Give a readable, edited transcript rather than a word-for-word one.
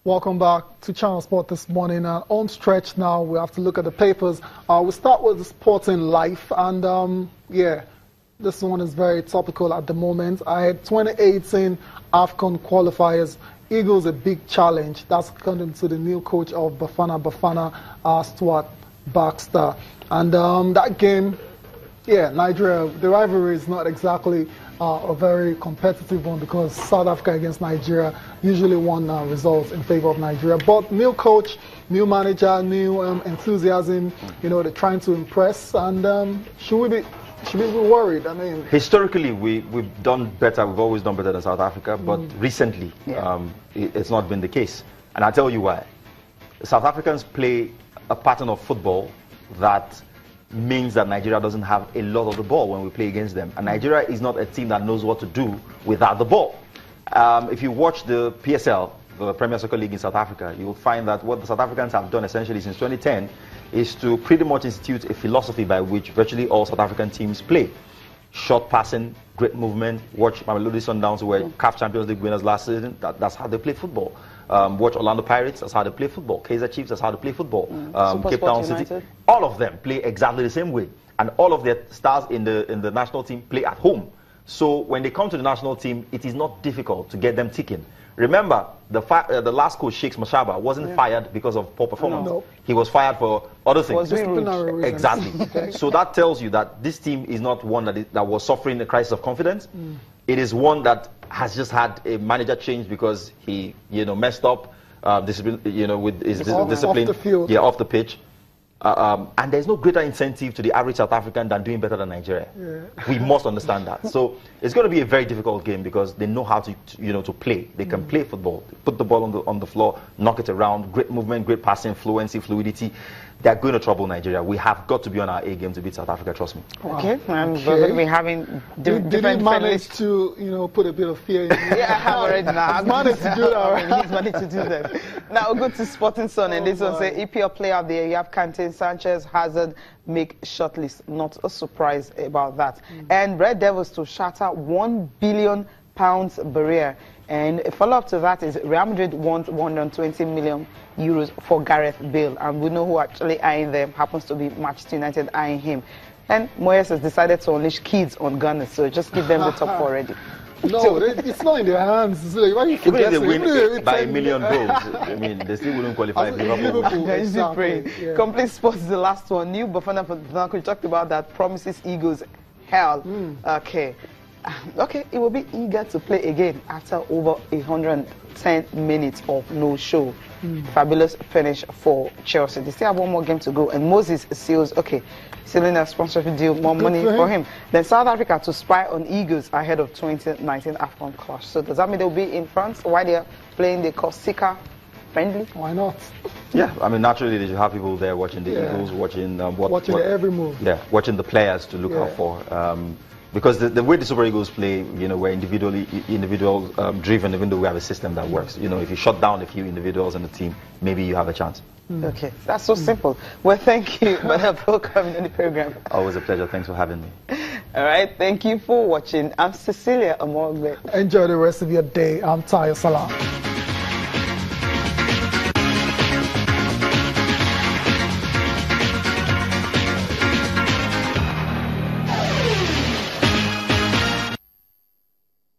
Welcome back to Channel Sport this morning. Home stretch now. We have to look at the papers. We'll start with the Sporting Life. And, yeah, this one is very topical at the moment. I had 2018 AFCON qualifiers. Eagles a big challenge. That's according to the new coach of Bafana, Stuart Baxter. And that game, yeah, Nigeria, the rivalry is not exactly a very competitive one because South Africa against Nigeria usually won results in favor of Nigeria. But new coach, new manager, new enthusiasm, you know, they're trying to impress. And should we be worried? I mean, historically, we've done better. We've always done better than South Africa. But recently, it's not been the case. And I'll tell you why. South Africans play a pattern of football that means that Nigeria doesn't have a lot of the ball when we play against them. And Nigeria is not a team that knows what to do without the ball. If you watch the PSL, the Premier Soccer League in South Africa, you will find that what the South Africans have done essentially since 2010 is to pretty much institute a philosophy by which virtually all South African teams play. Short passing, great movement. Watch Mamelodi Sundowns, who were CAF Champions League winners last season. That's how they play football. Watch Orlando Pirates, that's how they play football. Kaizer Chiefs, that's how they play football. Cape Town City, all of them play exactly the same way. And all of their stars in the national team play at home. So when they come to the national team, it is not difficult to get them ticking. Remember, the last coach, Sheikh Mashaba, wasn't fired because of poor performance. No. He was fired for other things. Exactly. So that tells you that this team is not one that was suffering a crisis of confidence. It is one that has just had a manager change because he, messed up, discipline, with his discipline, off the field. Off the pitch. And there's no greater incentive to the average South African than doing better than Nigeria. We must understand that. So it's going to be a very difficult game because they know how to play. They can play football. They put the ball on the floor, knock it around, great movement, great passing, fluency, fluidity. They're going to trouble Nigeria. We have got to be on our A game to beat South Africa, trust me. Okay, and we're going to be having different Did he manage to, put a bit of fear in you? Yeah, I have already now. He's managed to do that. He's managed to do that. Now we'll go to Sporting Sun, and this one say EPL player of the year. You have Kante, Sanchez, Hazard make shortlist. Not a surprise about that. And Red Devils to shatter £1 billion barrier. And a follow-up to that is Real Madrid wants 120 million euros for Gareth Bale. And we know who actually eyeing them happens to be Manchester United eyeing him. And Moyes has decided to unleash kids on Gunners, so just give them the top four already. No, it's not in their hands. Like, why you even if they win by 1 million goals, I mean, they still wouldn't qualify. Exactly. Complete Sports is the last one. New Bafana we talked about that promises Eagles hell. Okay, it will be eager to play again after over 110 minutes of no show. Fabulous finish for Chelsea. They still have one more game to go, and Moses seals sealing a sponsorship deal, more money for him. Then South Africa to spy on Eagles ahead of 2019 AFCON clash. So does that mean they'll be in France while they're playing the Corsica friendly? Why not? Yeah, I mean, naturally they should have people there watching the Eagles, watching watching every move. Yeah, watching the players to look out for. Because the way the Super Eagles play, we're individual driven, even though we have a system that works. If you shut down a few individuals in the team, maybe you have a chance. Okay, that's so simple. Well, thank you, Bada, for coming on the program. Always a pleasure. Thanks for having me. All right, thank you for watching. I'm Cecilia Amogbe. Enjoy the rest of your day. I'm Tayo Salam.